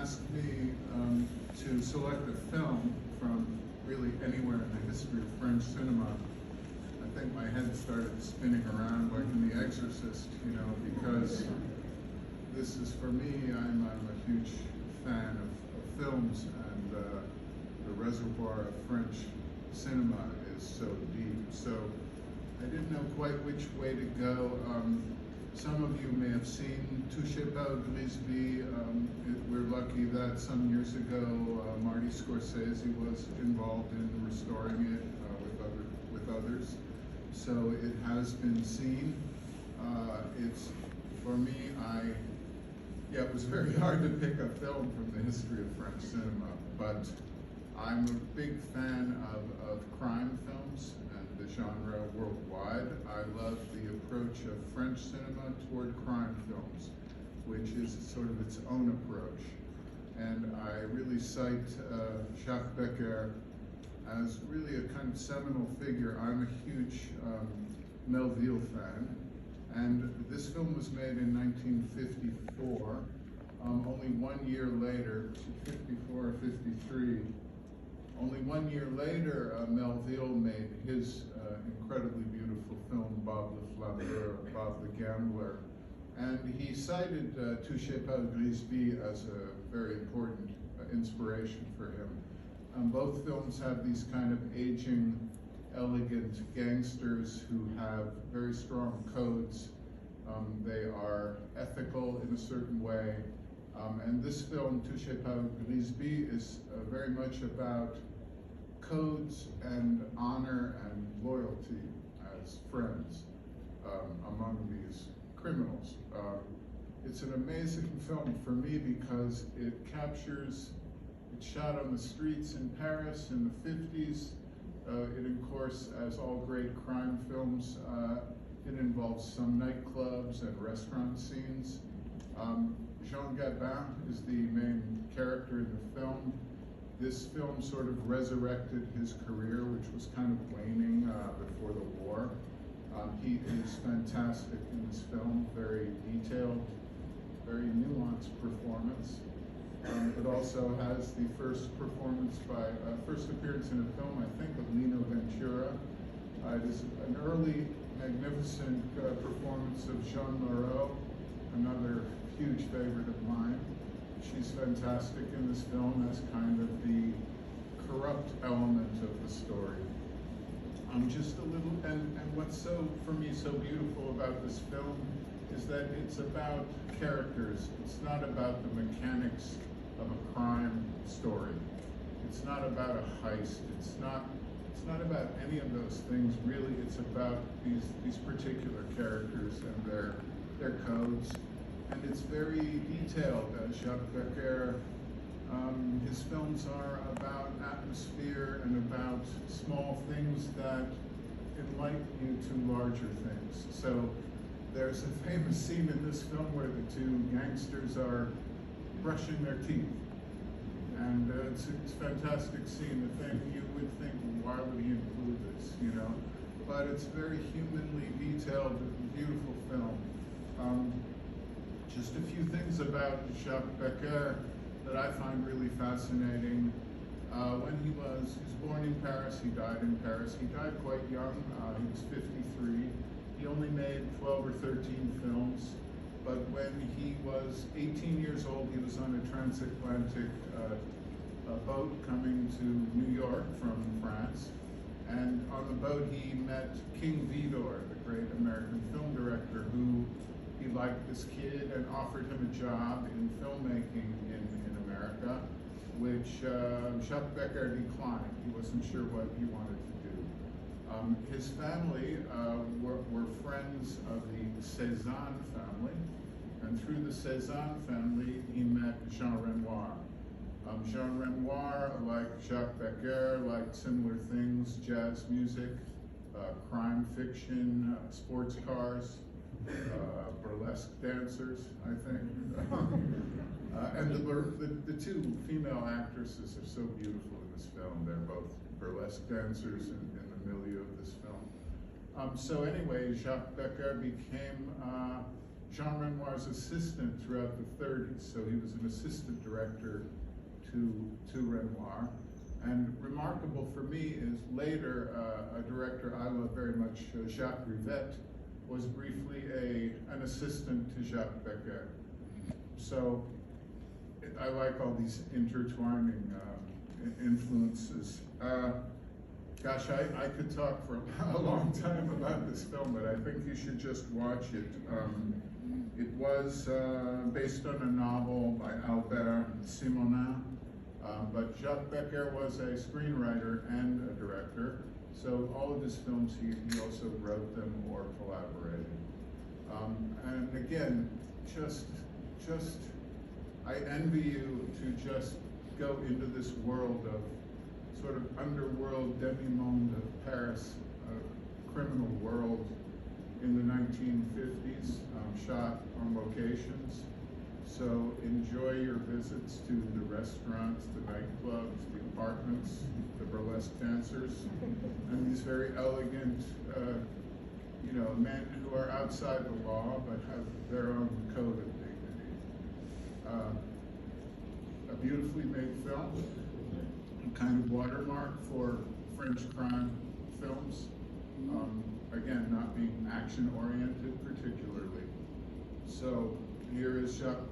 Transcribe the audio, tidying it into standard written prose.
asked me to select a film from really anywhere in the history of French cinema, I think my head started spinning around like in The Exorcist, you know, because this is, for me, I'm a huge fan of films, and the reservoir of French cinema is so deep. So I didn't know quite which way to go. Some of you may have seen Touchez, Grisbi. We're lucky that some years ago Marty Scorsese was involved in restoring it with others. So it has been seen. It's, for me, it was very hard to pick a film from the history of French cinema, but I'm a big fan of crime films and the genre worldwide. I love the approach of French cinema toward crime films, which is sort of its own approach. And I really cite Jacques Becker as really a kind of seminal figure. I'm a huge Melville fan, and this film was made in 1954. Only 1 year later, 54 or 53, only 1 year later, Melville made his incredibly beautiful film, Bob le Flambeur, Bob the Gambler. And he cited Touchez, Grisbi as a very important inspiration for him. Both films have these kind of aging, elegant gangsters who have very strong codes. They are ethical in a certain way. And this film, Touchez, Grisbi, is very much about codes and honor and loyalty as friends among these criminals. It's an amazing film for me because it captures, it's shot on the streets in Paris in the 50s. It, of course, as all great crime films, it involves some nightclubs and restaurant scenes. Jean Gabin is the main character in the film. This film sort of resurrected his career, which was kind of waning before the war. He is fantastic in this film, very detailed, very nuanced performance. It also has the first performance first appearance in a film, I think, of Lino Ventura. It is an early, magnificent performance of Jeanne Moreau, another huge favorite of mine. She's fantastic in this film as kind of the corrupt element of the story. Just a little, and what's so, for me, so beautiful about this film is that it's about characters. It's not about the mechanics of a crime story. It's not about a heist. It's not about any of those things, really. It's about these particular characters and their codes. And it's very detailed. Jacques Becker, his films are about atmosphere and about small things that enlighten you to larger things. So there's a famous scene in this film where the two gangsters are brushing their teeth. And it's a fantastic scene. The thing you would think, why would he include this, you know? But it's very humanly detailed, beautiful film. Just a few things about Jacques Becker that I find really fascinating. When he was born in Paris, he died in Paris. He died quite young, he was 53. He only made 12 or 13 films, but when he was 18 years old, he was on a transatlantic boat coming to New York from France. And on the boat, he met King Vidor, the great American film director, who he liked this kid and offered him a job in filmmaking in America, which Jacques Becker declined. He wasn't sure what he wanted to do. His family were friends of the Cézanne family, and through the Cézanne family, he met Jean Renoir. Jean Renoir, like Jacques Becker, liked similar things: jazz music, crime fiction, sports cars, burlesque dancers, I think. And the two female actresses are so beautiful in this film. They're both burlesque dancers in the milieu of this film. So anyway, Jacques Becker became Jean Renoir's assistant throughout the 30s, so he was an assistant director to Renoir. And remarkable for me is later, a director I love very much, Jacques was briefly an assistant to Jacques Becker. So I like all these intertwining influences. Gosh, I could talk for a long time about this film, but I think you should just watch it. It was based on a novel by Albert Simonin, but Jacques Becker was a screenwriter and a director, so all of his films he also wrote them or collaborated. And again, I envy you to just go into this world of sort of underworld demi-monde of Paris, a criminal world in the 1950s, shot on locations. So enjoy your visits to the restaurants, the nightclubs, the apartments, the burlesque dancers, and these very elegant, men who are outside the law but have their own code of dignity. A beautifully made film, a kind of watermark for French crime films. Again, not being action-oriented particularly. So here is Jacques